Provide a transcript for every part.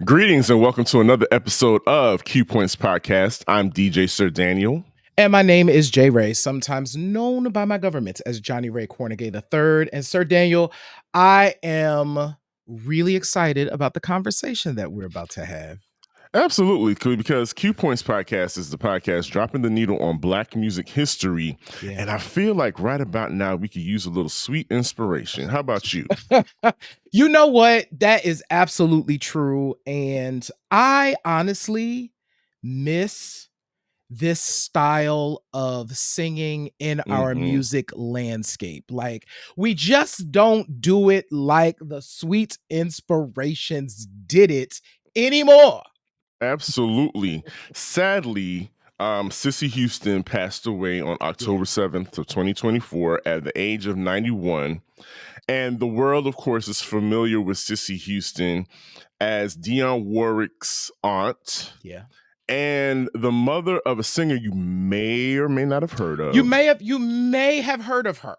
Greetings and welcome to another episode of Q Points Podcast. I'm DJ Sir Daniel. And my name is J. Ray, sometimes known by my government as Johnny Ray Cornegay III. And Sir Daniel, I am really excited about the conversation that we're about to have. Absolutely, because Q Points Podcast is the podcast dropping the needle on Black music history. Yeah. And I feel like right about now we could use a little sweet inspiration. How about you? You know what? That is absolutely true. And I honestly miss this style of singing in our music landscape. Like, we just don't do it like the Sweet Inspirations did it anymore. Absolutely. Sadly, Cissy Houston passed away on October 7th of 2024 at the age of 91. And the world, of course, is familiar with Cissy Houston as Dionne Warwick's aunt. Yeah. And the mother of a singer you may or may not have heard of. You may have heard of her.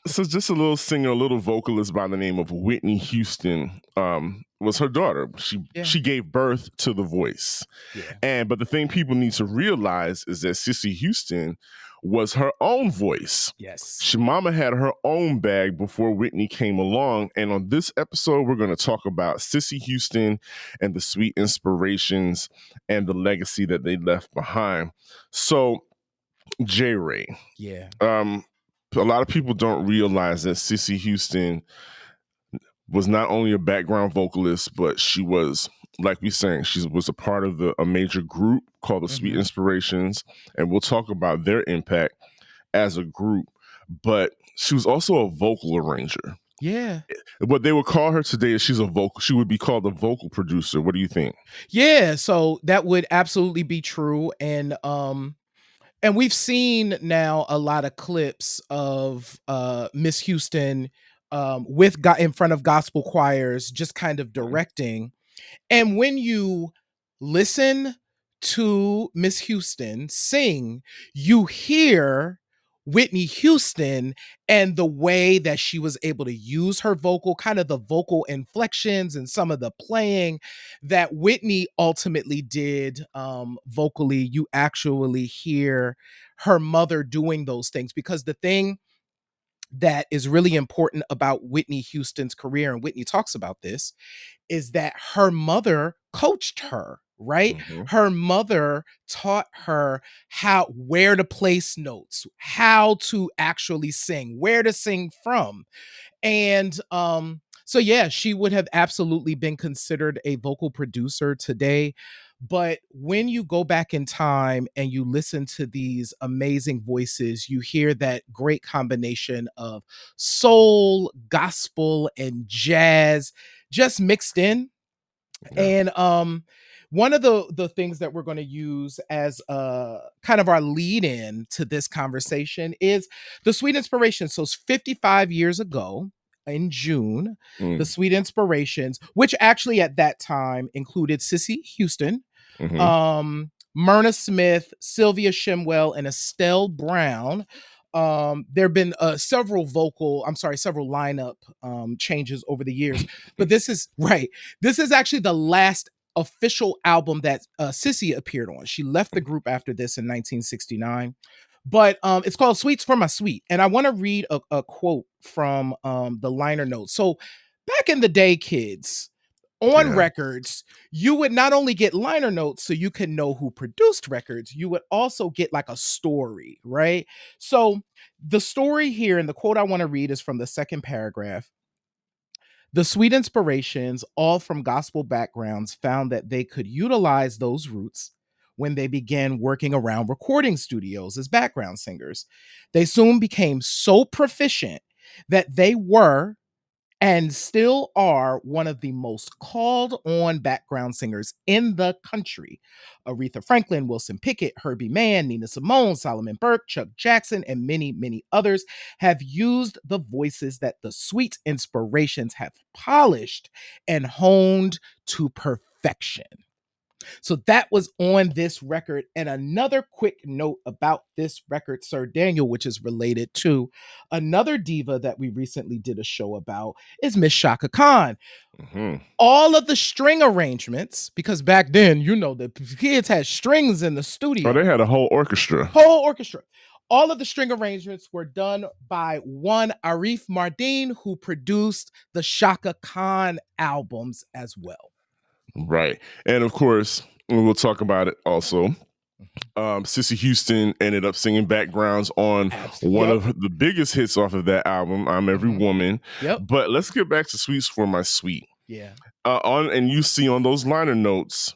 So just a little singer, a little vocalist by the name of Whitney Houston was her daughter. She gave birth to the voice. Yeah. But the thing people need to realize is that Cissy Houston was her own voice. Yes. Mama had her own bag before Whitney came along. And on this episode, we're going to talk about Cissy Houston and the Sweet Inspirations and the legacy that they left behind. So, J-Ray. Yeah. A lot of people don't realize that Cissy Houston was not only a background vocalist, but she was, like we saying, she was a part of a major group called the Sweet Inspirations, and we'll talk about their impact as a group. But she was also a vocal arranger. Yeah. What they would call her today is she would be called a vocal producer. What do you think? Yeah, so that would absolutely be true. And we've seen now a lot of clips of Miss Houston in front of gospel choirs, just kind of directing. And when you listen to Miss Houston sing, you hear Whitney Houston and the way that she was able to use her vocal, kind of the vocal inflections and some of the playing that Whitney ultimately did vocally. You actually hear her mother doing those things, because the thing that is really important about Whitney Houston's career, and Whitney talks about this, is that her mother coached her, right? Her mother taught her where to place notes, how to actually sing, where to sing from. And so yeah, she would have absolutely been considered a vocal producer today. But when you go back in time and you listen to these amazing voices, you hear that great combination of soul, gospel, and jazz just mixed in. And one of the things that we're going to use as kind of our lead in to this conversation is the Sweet Inspirations. So 55 years ago in June, the Sweet Inspirations, which actually at that time included Cissy Houston, Myrna Smith, Sylvia Shimwell, and Estelle Brown. There have been several lineup changes over the years, but this is actually the last official album that Cissy appeared on. She left the group after this in 1969, but it's called Sweets for My Sweet. And I want to read a quote from the liner notes. So back in the day, kids, on records, you would not only get liner notes so you can know who produced records, you would also get like a story, right? So the story here, and the quote I want to read is from the second paragraph. The Sweet Inspirations, all from gospel backgrounds, found that they could utilize those roots when they began working around recording studios as background singers. They soon became so proficient that they were and still are one of the most called on background singers in the country. Aretha Franklin, Wilson Pickett, Herbie Mann, Nina Simone, Solomon Burke, Chuck Jackson, and many, many others have used the voices that the Sweet Inspirations have polished and honed to perfection. So that was on this record. And another quick note about this record, Sir Daniel, which is related to another diva that we recently did a show about, is Miss Shaka Khan. Mm-hmm. All of the string arrangements, because back then, the kids had strings in the studio. Oh, they had a whole orchestra. Whole orchestra. All of the string arrangements were done by one Arif Mardin, who produced the Shaka Khan albums as well. Right. And of course, we'll talk about it also. Cissy Houston ended up singing backgrounds on one of the biggest hits off of that album, I'm Every Woman. Yep. But let's get back to Sweets for My Sweet. Yeah. And you see on those liner notes,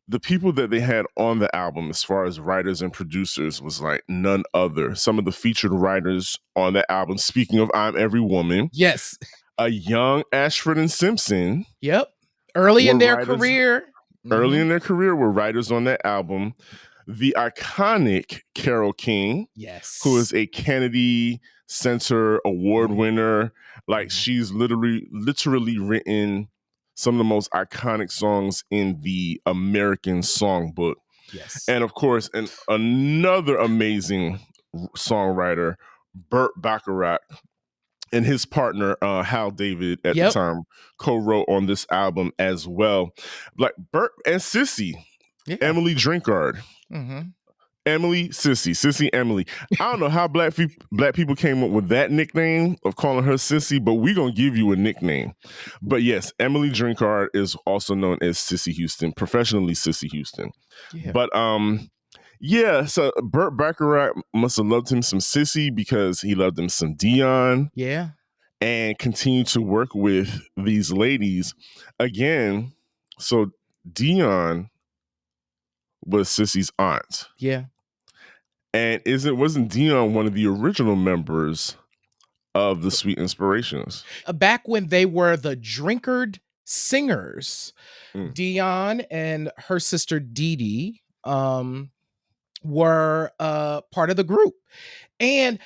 the people that they had on the album as far as writers and producers was like none other. Some of the featured writers on the album, speaking of I'm Every Woman. Yes. A young Ashford and Simpson. Yep. Early in their career. Early in their career were writers on that album. The iconic Carole King. Yes. Who is a Kennedy Center Award winner. Like she's literally written some of the most iconic songs in the American songbook. Yes. And of course, another amazing songwriter, Burt Bacharach, and his partner, Hal David, at the time, co-wrote on this album as well. Like Burt and Cissy, Emily Drinkard. Emily, Sissy, Emily. I don't know how black people came up with that nickname of calling her Sissy, but we're going to give you a nickname. But yes, Emily Drinkard is also known as Cissy Houston, professionally Cissy Houston. Yeah. But so Burt Bacharach must have loved him some Cissy because he loved him some Dion. Yeah. And continued to work with these ladies. Again, so Dion was Cissy's aunt. Yeah. And wasn't Dion one of the original members of the Sweet Inspirations? Back when they were the Drinkard Singers, Dion and her sister Dee Dee were part of the group. And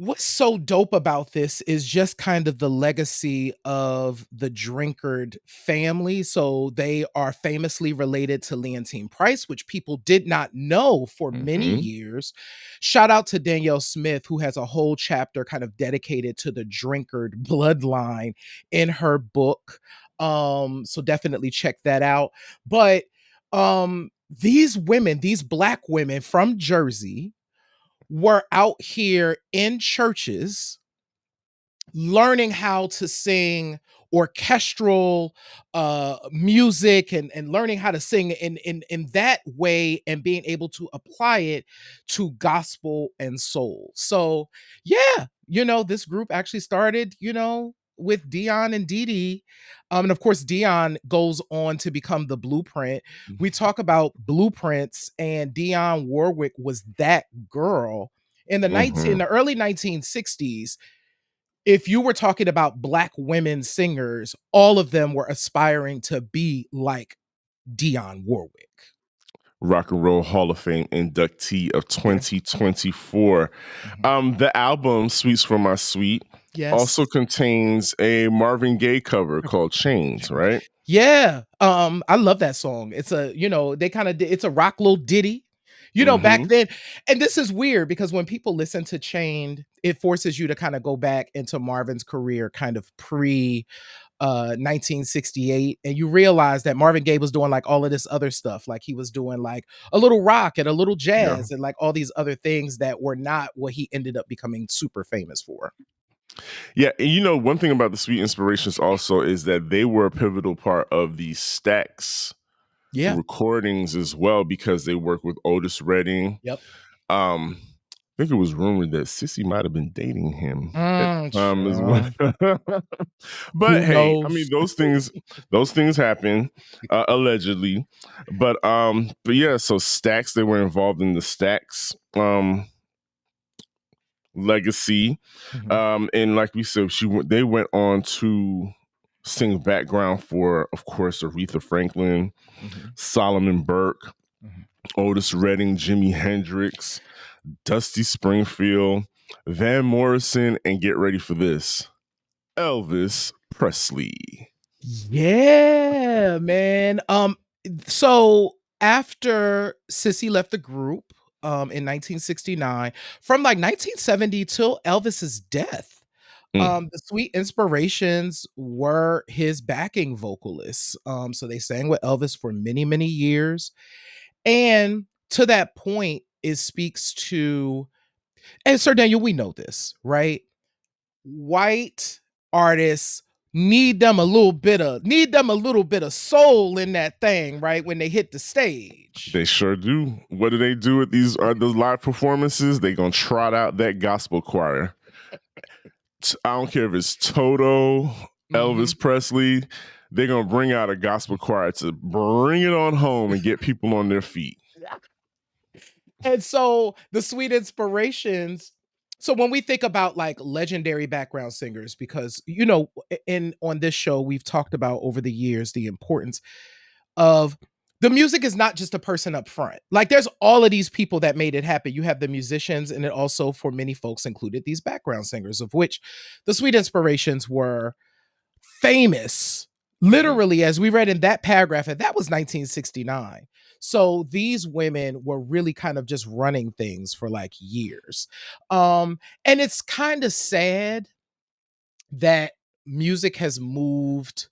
what's so dope about this is just kind of the legacy of the Drinkard family. So they are famously related to Leontine Price, which people did not know for many years. Shout out to Danielle Smith, who has a whole chapter kind of dedicated to the Drinkard bloodline in her book. So definitely check that out. But these women, these Black women from Jersey, were out here in churches learning how to sing orchestral music and learning how to sing in that way and being able to apply it to gospel and soul. So yeah, this group actually started, with Dion and Dee Dee. And of course, Dion goes on to become the Blueprint. We talk about blueprints, and Dionne Warwick was that girl in the early 1960s. If you were talking about Black women singers, all of them were aspiring to be like Dionne Warwick. Rock and Roll Hall of Fame inductee of 2024. The album Sweets for My Sweet also contains a Marvin Gaye cover called Chains, right? Yeah. I love that song. It's a, it's a rock little ditty. Back then, and this is weird because when people listen to Chained, it forces you to kind of go back into Marvin's career kind of pre 1968, and you realize that Marvin Gaye was doing like all of this other stuff. Like he was doing like a little rock and a little jazz and like all these other things that were not what he ended up becoming super famous for. Yeah, and one thing about the Sweet Inspirations also is that they were a pivotal part of the Stax recordings as well, because they work with Otis Redding. Yep. I think it was rumored that Cissy might have been dating him as well. But hey, I mean, those things happen allegedly. But yeah, so Stax, they were involved in the Stax legacy. And like we said, they went on to sing background for, of course, Aretha Franklin, Solomon Burke, Otis Redding, Jimi Hendrix, Dusty Springfield, Van Morrison, and get ready for this, Elvis Presley. Yeah, man. So after Cissy left the group in 1969, from like 1970 till Elvis's death, Mm. the Sweet Inspirations were his backing vocalists. So they sang with Elvis for many, many years. And to that point, it speaks to, and Sir Daniel, we know this, right? White artists need them a little bit of soul in that thing, right? When they hit the stage. They sure do. What do they do at those live performances? They gonna trot out that gospel choir. I don't care if it's Toto, Mhm. Elvis Presley. They're gonna bring out a gospel choir to bring it on home and get people on their feet. And so the Sweet Inspirations. So when we think about like legendary background singers, because in on this show we've talked about over the years the importance of the music is not just a person up front. Like there's all of these people that made it happen. You have the musicians, and it also for many folks included these background singers, of which the Sweet Inspirations were famous. Mhm. Literally, as we read in that paragraph, and that was 1969. So these women were really kind of just running things for like years. And it's kind of sad that music has moved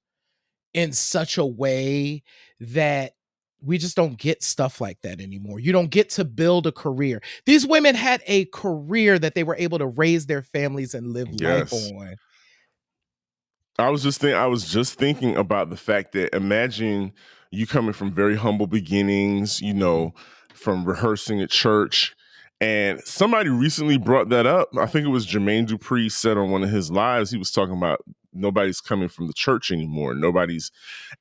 in such a way that we just don't get stuff like that anymore. You don't get to build a career. These women had a career that they were able to raise their families and live life Yes. on. I was just thinking about the fact that imagine you coming from very humble beginnings, Mhm. from rehearsing at church. And somebody recently brought that up. I think it was Jermaine Dupri said on one of his lives, he was talking about nobody's coming from the church anymore. Nobody's,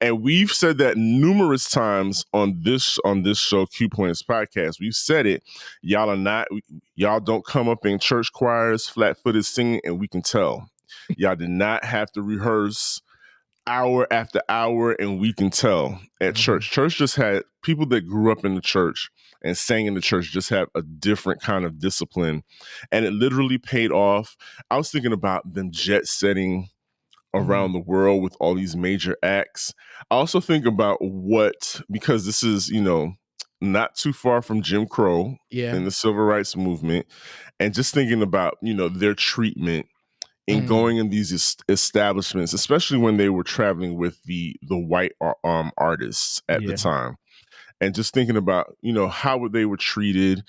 and we've said that numerous times on this show, Q Points podcast. We've said it. Y'all are not, y'all don't come up in church choirs, flat footed singing, and we can tell. Y'all did not have to rehearse hour after hour, and we can tell at Mhm. church. Church just had people that grew up in the church and sang in the church just have a different kind of discipline, and it literally paid off. I was thinking about them jet setting Mhm. around the world with all these major acts. I also think about because this is, not too far from Jim Crow Yeah. in the civil rights movement, and just thinking about, their treatment in Mm. going in these establishments, especially when they were traveling with the white artists at the Yeah. time, and just thinking about how they were treated.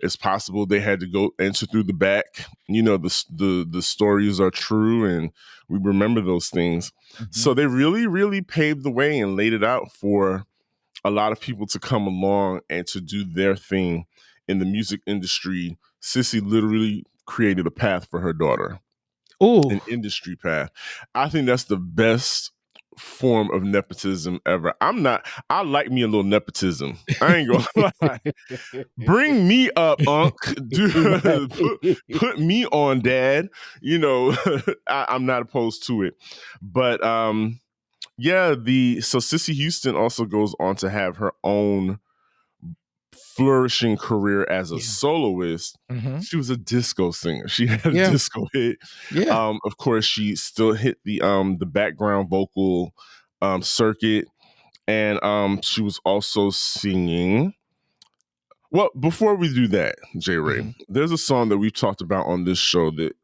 It's possible they had to go enter through the back. The stories are true, and we remember those things. Mhm. So they really, really paved the way and laid it out for a lot of people to come along and to do their thing in the music industry. Cissy literally created a path for her daughter, Ooh. an industry path. I think that's the best form of nepotism ever. I like me a little nepotism. I ain't gonna lie. Bring me up, Unc. Put me on, Dad. I'm not opposed to it. But yeah, so Cissy Houston also goes on to have her own flourishing career as a Yeah. soloist. Mhm. She was a disco singer. She had a Yeah. disco hit. Yeah. Of course, she still hit the background vocal circuit, and she was also singing. Well, before we do that, J. Ray, Mhm. there's a song that we've talked about on this show that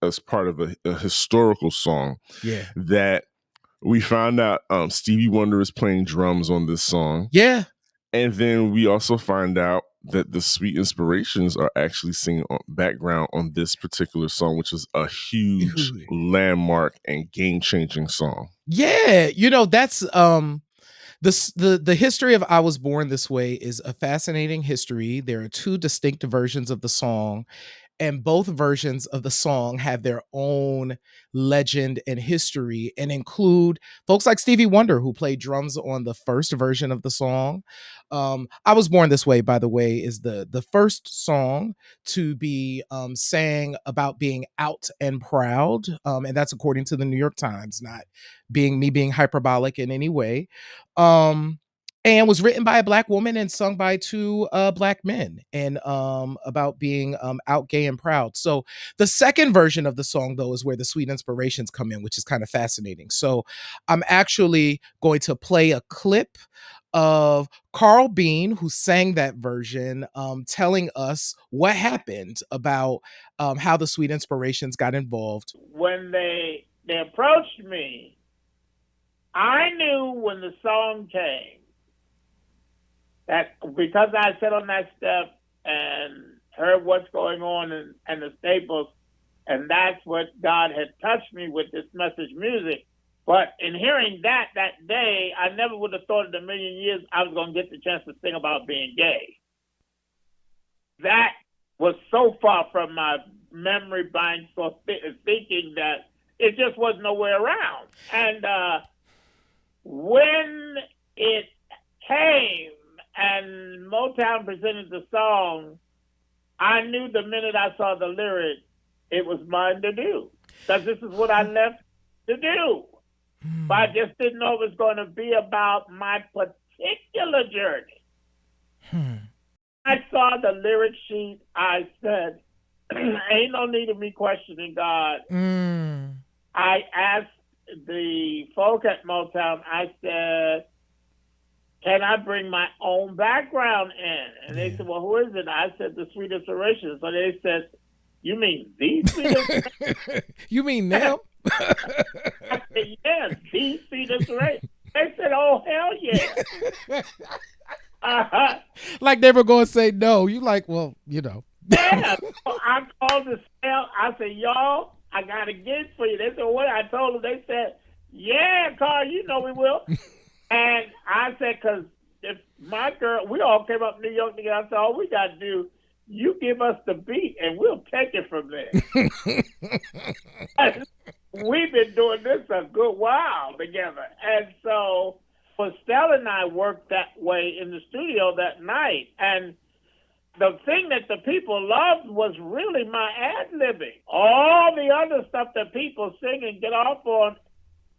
as part of a historical song Yeah. that we found out Stevie Wonder is playing drums on this song. Yeah. And then we also find out that the Sweet Inspirations are actually singing on background on this particular song, which is a huge landmark and game-changing song. Yeah, that's the history of I Was Born This Way is a fascinating history. There are two distinct versions of the song, and both versions of the song have their own legend and history and include folks like Stevie Wonder, who played drums on the first version of the song. I Was Born This Way, by the way, is the first song to be sang about being out and proud, and that's according to the New York Times, not being hyperbolic in any way. um and was written by a Black woman and sung by two Black men, and about being out gay and proud. So the second version of the song, though, is where the sweet inspirations come in, which is kind of fascinating. So I'm actually going to play a clip of Carl Bean, who sang that version, telling us what happened about how the Sweet Inspirations got involved. When they approached me, I knew when the song came that because I sat on that step and heard what's going on and the Staples, and that's what God had touched me with this message music. But in hearing that day, I never would have thought in a million years I was going to get the chance to sing about being gay. That was so far from my memory bank for thinking that it just was nowhere around. And when it came and Motown presented the song, I knew the minute I saw the lyric, it was mine to do. Because this is what I left to do. But I just didn't know it was going to be about my particular journey. I saw the lyric sheet. I said, ain't no need of me questioning God. I asked the folk at Motown, I said, can I bring my own background in? And they said, well, who is it? I said, the Sweet Inspirations. So they said, you mean these Sweet Inspirations? You mean them? I said, yeah, these Sweet Inspirations. They said, oh, hell yeah. Like they were going to say no. You like, well, you know. Yeah. So I called the cell. I said, y'all, I got a gift for you. They said, what? I told them. They said, yeah, Carl, you know we will. And I said, because if my girl, we all came up to New York together. I said, all we got to do, you give us the beat and we'll take it from there. We've been doing this a good while together. And so Stella and I worked that way in the studio that night. And the thing that the people loved was really my ad-libbing. All the other stuff that people sing and get off on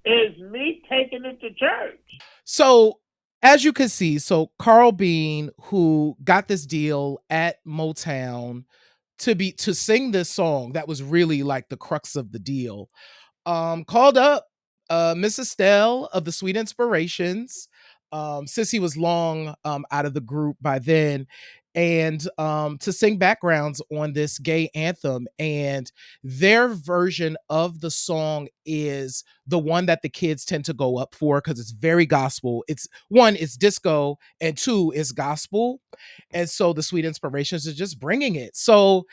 is me taking it to church. So as you can see, so Carl Bean, who got this deal at Motown to sing this song that was really like the crux of the deal, called up Miss Estelle of the Sweet Inspirations. Cissy was long out of the group by then, and to sing backgrounds on this gay anthem. And their version of the song is the one that the kids tend to go up for because it's very gospel. It's one, it's disco, and two, it's gospel. And so the Sweet Inspirations is just bringing it. So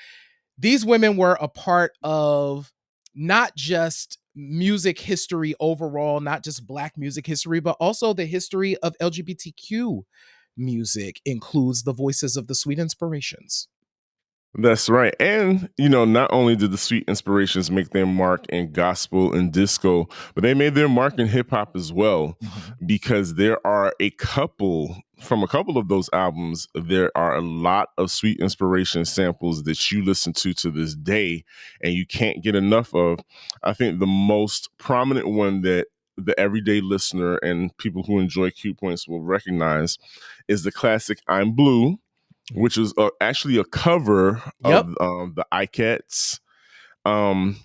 these women were a part of not just music history overall, not just Black music history, but also the history of LGBTQ music includes the voices of the Sweet Inspirations. That's right. And, you know, not only did the Sweet Inspirations make their mark in gospel and disco, but they made their mark in hip hop as well, because there are a couple of those albums, there are a lot of Sweet Inspiration samples that you listen to this day and you can't get enough of. I think the most prominent one that the everyday listener and people who enjoy Q Points will recognize is the classic I'm Blue, which is actually a cover of the Ikettes. I'm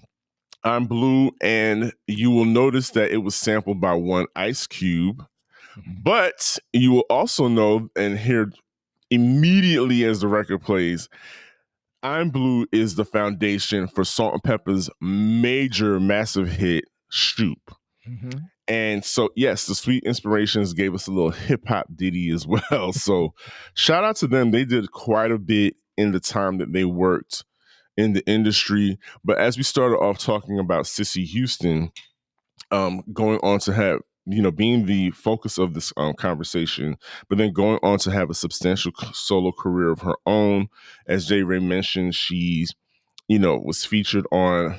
Blue, and you will notice that it was sampled by one Ice Cube, but you will also know and hear immediately as the record plays, I'm Blue is the foundation for Salt and Pepper's major, massive hit, Shoop. And so, yes, the Sweet Inspirations gave us a little hip hop ditty as well. So, shout out to them. They did quite a bit in the time that they worked in the industry. But as we started off talking about Cissy Houston, going on to have, you know, being the focus of this conversation, but then going on to have a substantial solo career of her own. As J. Ray mentioned, she's, you know, was featured on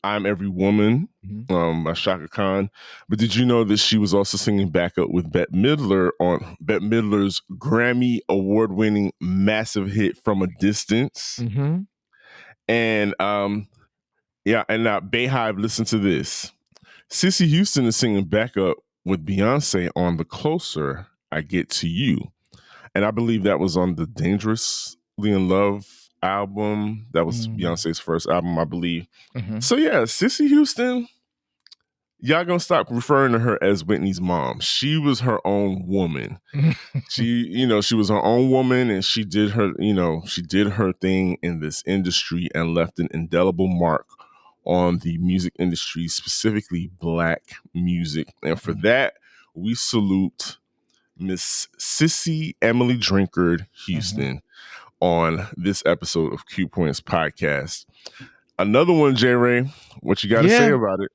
I'm Every Woman by Shaka Khan. But did you know that she was also singing backup with Bette Midler on Bette Midler's Grammy award-winning massive hit From a Distance? And yeah, and now Bayhive, listen to this. Cissy Houston is singing backup with Beyonce on The Closer I Get to You. And I believe that was on the Dangerously in Love album. That was Beyonce's first album, I believe. So yeah, Cissy Houston, y'all gonna stop referring to her as Whitney's mom. She was her own woman. She was her own woman, and she did her thing in this industry and left an indelible mark on the music industry, specifically Black music. And for that, we salute Miss Cissy Emily Drinkard Houston on this episode of Q Points Podcast. Another one, J. Ray. What you got to say about it?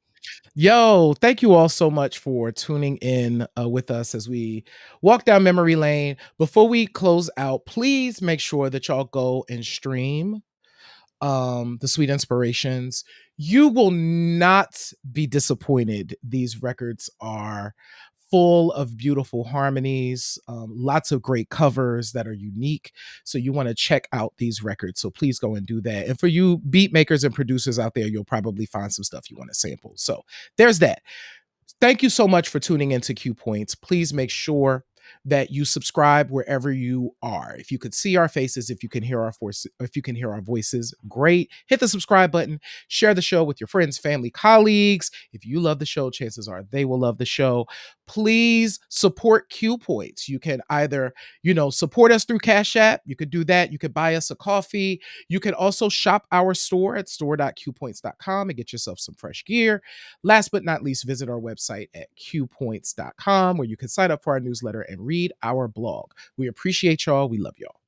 Yo, thank you all so much for tuning in with us as we walk down memory lane. Before we close out, please make sure that y'all go and stream the Sweet Inspirations. You will not be disappointed. These records are full of beautiful harmonies, lots of great covers that are unique. So you want to check out these records. So please go and do that. And for you beat makers and producers out there, you'll probably find some stuff you want to sample. So there's that. Thank you so much for tuning into Q Points. Please make sure that you subscribe wherever you are. If you could see our faces, if you can hear our voices, great. Hit the subscribe button. Share the show with your friends, family, colleagues. If you love the show, chances are they will love the show. Please support Q Points. You can either, support us through Cash App. You could do that. You could buy us a coffee. You can also shop our store at store.qpoints.com and get yourself some fresh gear. Last but not least, visit our website at qpoints.com, where you can sign up for our newsletter and read our blog. We appreciate y'all. We love y'all.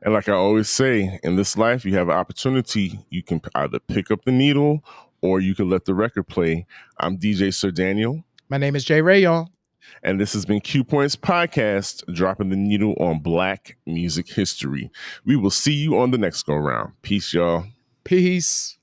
And like I always say, in this life, you have an opportunity. You can either pick up the needle or you can let the record play. I'm DJ Sir Daniel. My name is J. Ray, y'all. And this has been Q Points Podcast, dropping the needle on Black music history. We will see you on the next go round. Peace, y'all. Peace.